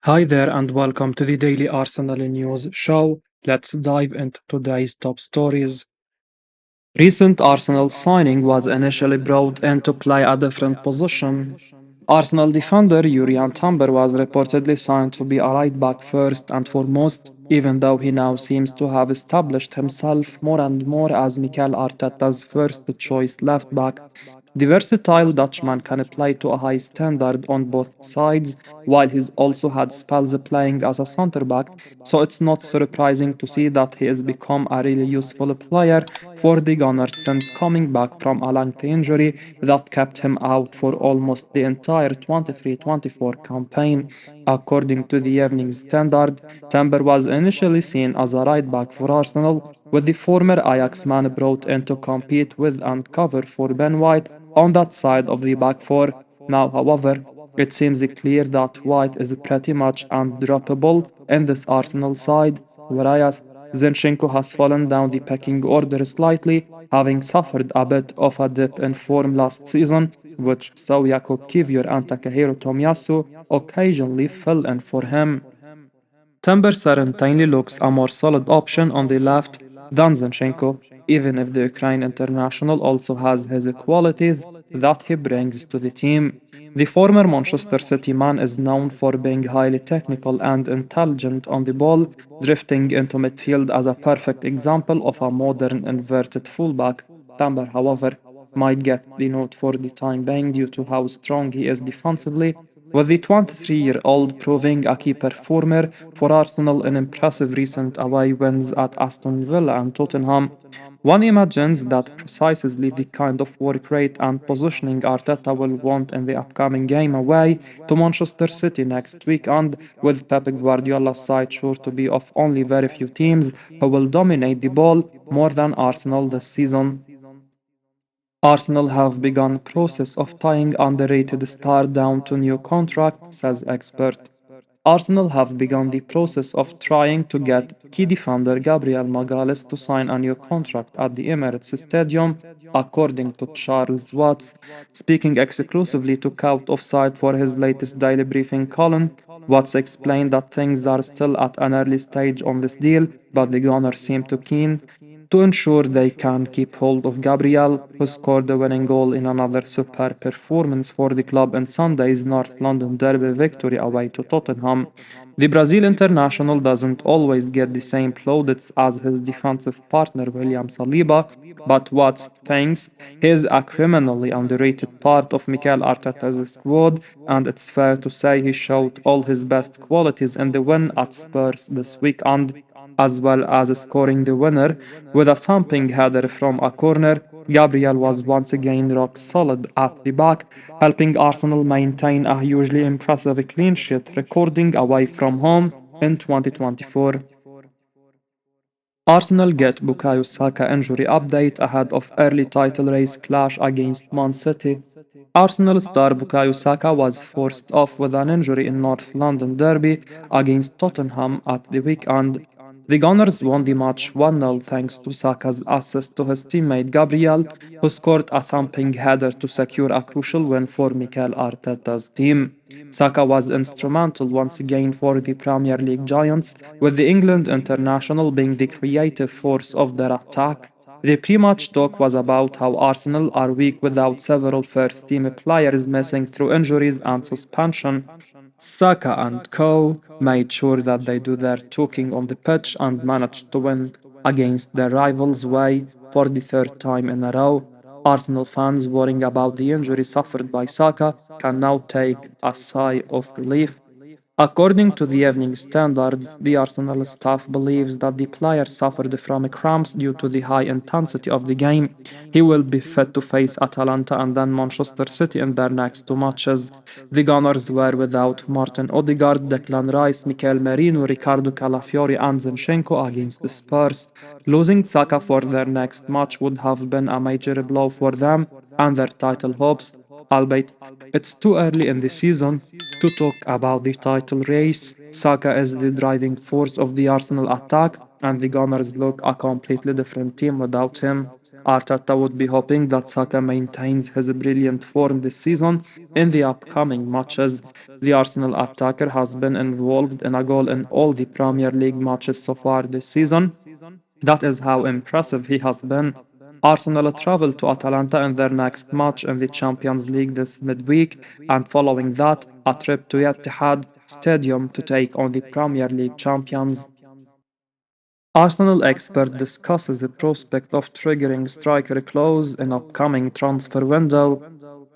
Hi there and welcome to the Daily Arsenal News Show. Let's dive into today's top stories. Recent Arsenal signing was initially brought in to play a different position. Arsenal defender Jurrien Timber was reportedly signed to be a right back first and foremost, even though he now seems to have established himself more and more as Mikel Arteta's first choice left back. The versatile Dutchman can play to a high standard on both sides, while he's also had spells playing as a centre back, so it's not surprising to see that he has become a really useful player for the Gunners since coming back from a lengthy injury that kept him out for almost the entire 23-24 campaign. According to the Evening Standard, Timber was initially seen as a right back for Arsenal, with the former Ajax man brought in to compete with and cover for Ben White on that side of the back four. Now, however, it seems clear that White is pretty much undroppable in this Arsenal side, whereas Zinchenko has fallen down the pecking order slightly, having suffered a bit of a dip in form last season, which saw Jakub Kivior and Takahiro Tomiyasu occasionally fill in for him. Timber certainly looks a more solid option on the left than Zinchenko, even if the Ukraine international also has his qualities that he brings to the team. The former Manchester City man is known for being highly technical and intelligent on the ball, drifting into midfield as a perfect example of a modern inverted fullback. Timber, however, might get the note for the time being due to how strong he is defensively, with the 23-year-old proving a key performer for Arsenal in impressive recent away wins at Aston Villa and Tottenham. One imagines that precisely the kind of work rate and positioning Arteta will want in the upcoming game away to Manchester City next weekend, with Pep Guardiola's side sure to be of only very few teams who will dominate the ball more than Arsenal this season. Arsenal have begun process of tying underrated star down to new contract, says expert. Arsenal have begun the process of trying to get key defender Gabriel Magalhaes to sign a new contract at the Emirates Stadium, according to Charles Watts, speaking exclusively to CaughtOffside for his latest daily briefing column. Watts explained that things are still at an early stage on this deal, but the Gunners seem too keen to ensure they can keep hold of Gabriel, who scored the winning goal in another superb performance for the club in Sunday's North London derby victory away to Tottenham. The Brazil international doesn't always get the same plaudits as his defensive partner William Saliba, but Watts thinks he is a criminally underrated part of Mikel Arteta's squad, and it's fair to say he showed all his best qualities in the win at Spurs this weekend, as well as scoring the winner with a thumping header from a corner. Gabriel was once again rock solid at the back, helping Arsenal maintain a hugely impressive clean sheet recording away from home in 2024. Arsenal get Bukayo Saka injury update ahead of early title race clash against Man City. Arsenal star Bukayo Saka was forced off with an injury in North London derby against Tottenham at the weekend. The Gunners won the match 1-0 thanks to Saka's assist to his teammate Gabriel, who scored a thumping header to secure a crucial win for Mikel Arteta's team. Saka was instrumental once again for the Premier League Giants, with the England international being the creative force of their attack. The pre-match talk was about how Arsenal are weak without several first-team players missing through injuries and suspension. Saka and co made sure that they do their talking on the pitch and managed to win against their rivals away for the third time in a row. Arsenal fans worrying about the injury suffered by Saka can now take a sigh of relief. According to the Evening Standards, the Arsenal staff believes that the player suffered from cramps due to the high intensity of the game. He will be fit to face Atalanta and then Manchester City in their next two matches. The Gunners were without Martin Odegaard, Declan Rice, Mikel Merino, Ricardo Calafiori and Zinchenko against the Spurs. Losing Saka for their next match would have been a major blow for them and their title hopes, albeit it's too early in the season to talk about the title race. Saka is the driving force of the Arsenal attack, and the Gunners look a completely different team without him. Arteta would be hoping that Saka maintains his brilliant form this season in the upcoming matches. The Arsenal attacker has been involved in a goal in all the Premier League matches so far this season. That is how impressive he has been. Arsenal travel to Atalanta in their next match in the Champions League this midweek, and following that, a trip to Etihad Stadium to take on the Premier League champions. Arsenal expert discusses the prospect of triggering striker clause in upcoming transfer window.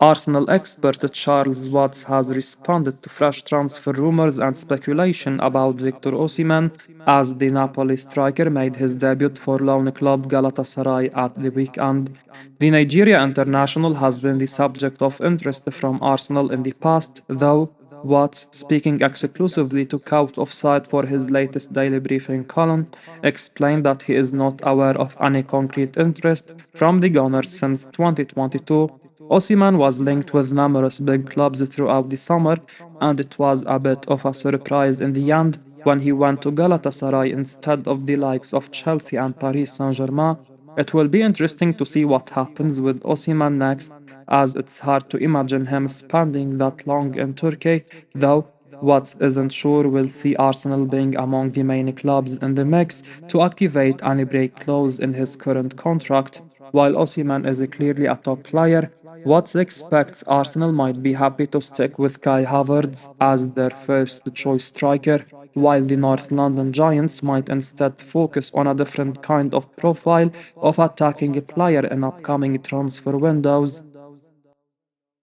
Arsenal expert Charles Watts has responded to fresh transfer rumors and speculation about Victor Osimhen as the Napoli striker made his debut for loan club Galatasaray at the weekend. The Nigeria international has been the subject of interest from Arsenal in the past, though Watts, speaking exclusively to CaughtOffside for his latest daily briefing column, explained that he is not aware of any concrete interest from the Gunners since 2022. Osimhen was linked with numerous big clubs throughout the summer, and it was a bit of a surprise in the end when he went to Galatasaray instead of the likes of Chelsea and Paris Saint-Germain. It will be interesting to see what happens with Osimhen next, as it's hard to imagine him spending that long in Turkey, though Watts isn't sure we'll see Arsenal being among the main clubs in the mix to activate any break clause in his current contract. While Osimhen is clearly a top player, Watts expects Arsenal might be happy to stick with Kai Havertz as their first choice striker, while the North London Giants might instead focus on a different kind of profile of attacking player in upcoming transfer windows.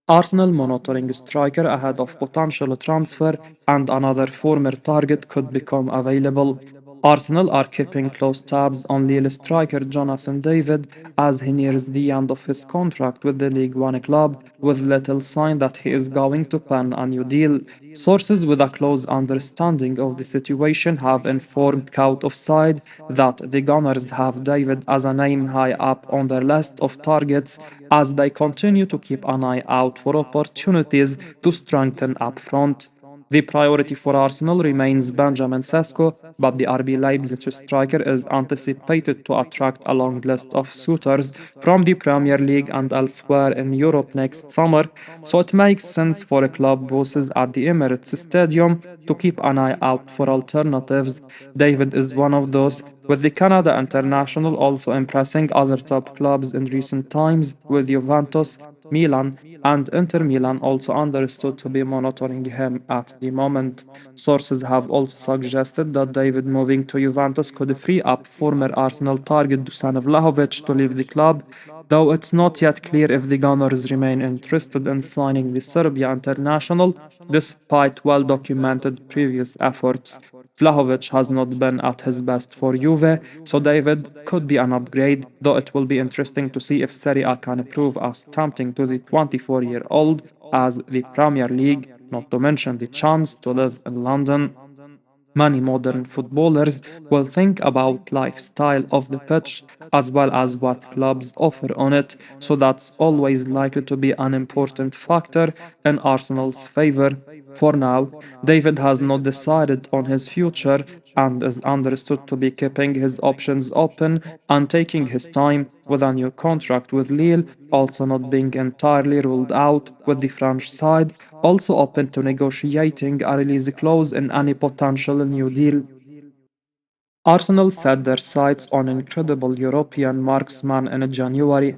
Arsenal monitoring striker ahead of potential transfer, and another former target could become available. Arsenal are keeping close tabs on Lille striker Jonathan David as he nears the end of his contract with the League One club, with little sign that he is going to pen a new deal. Sources with a close understanding of the situation have informed CaughtOffside that the Gunners have David as a name high up on their list of targets as they continue to keep an eye out for opportunities to strengthen up front. The priority for Arsenal remains Benjamin Sesko, but the RB Leipzig striker is anticipated to attract a long list of suitors from the Premier League and elsewhere in Europe next summer, so it makes sense for club bosses at the Emirates Stadium to keep an eye out for alternatives. David is one of those, with the Canada international also impressing other top clubs in recent times, with Juventus, Milan, and Inter Milan also understood to be monitoring him at the moment. Sources have also suggested that David moving to Juventus could free up former Arsenal target Dusan Vlahovic to leave the club, though it's not yet clear if the Gunners remain interested in signing the Serbia international despite well documented previous efforts. Vlahovic has not been at his best for Juve, so David could be an upgrade, though it will be interesting to see if Serie A can prove as tempting to the 24-year-old as the Premier League, not to mention the chance to live in London. Many modern footballers will think about lifestyle of the pitch as well as what clubs offer on it, so that's always likely to be an important factor in Arsenal's favour. For now, David has not decided on his future and is understood to be keeping his options open and taking his time, with a new contract with Lille also not being entirely ruled out, with the French side also open to negotiating a release clause in any potential new deal. Arsenal set their sights on incredible European marksman in January.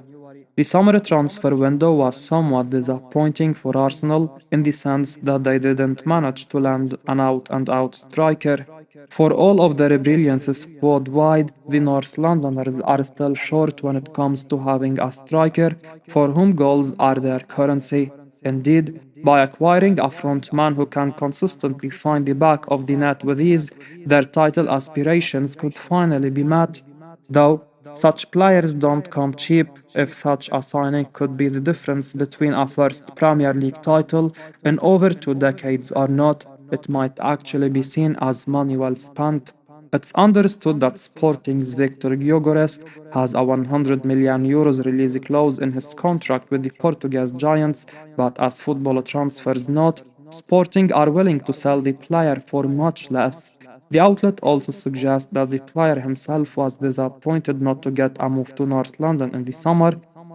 The summer transfer window was somewhat disappointing for Arsenal in the sense that they didn't manage to land an out-and-out striker. For all of their brilliance squad-wide, the North Londoners are still short when it comes to having a striker for whom goals are their currency. Indeed, by acquiring a frontman who can consistently find the back of the net with ease, their title aspirations could finally be met. Though such players don't come cheap, if such a signing could be the difference between a first Premier League title in over 2 decades or not, it might actually be seen as money well spent. It's understood that Sporting's Victor Gyökeres has a €100 million release clause in his contract with the Portuguese Giants, but as football transfers note, Sporting are willing to sell the player for much less. The outlet also suggests that the player himself was disappointed not to get a move to North London in the summer,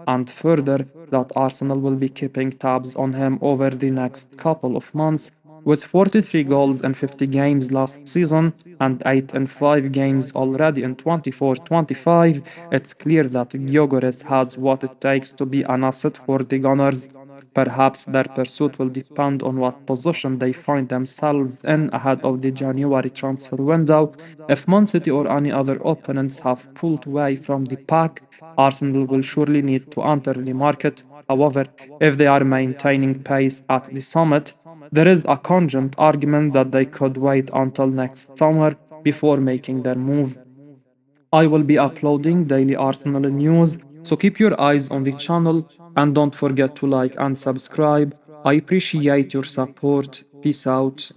and further that Arsenal will be keeping tabs on him over the next couple of months. With 43 goals in 50 games last season and 8 in 5 games already in 24-25, it's clear that Gyökeres has what it takes to be an asset for the Gunners. Perhaps their pursuit will depend on what position they find themselves in ahead of the January transfer window. If Man City or any other opponents have pulled away from the pack, Arsenal will surely need to enter the market. However, if they are maintaining pace at the summit, there is a cogent argument that they could wait until next summer before making their move. I will be uploading daily Arsenal news, so keep your eyes on the channel and don't forget to like and subscribe. I appreciate your support. Peace out.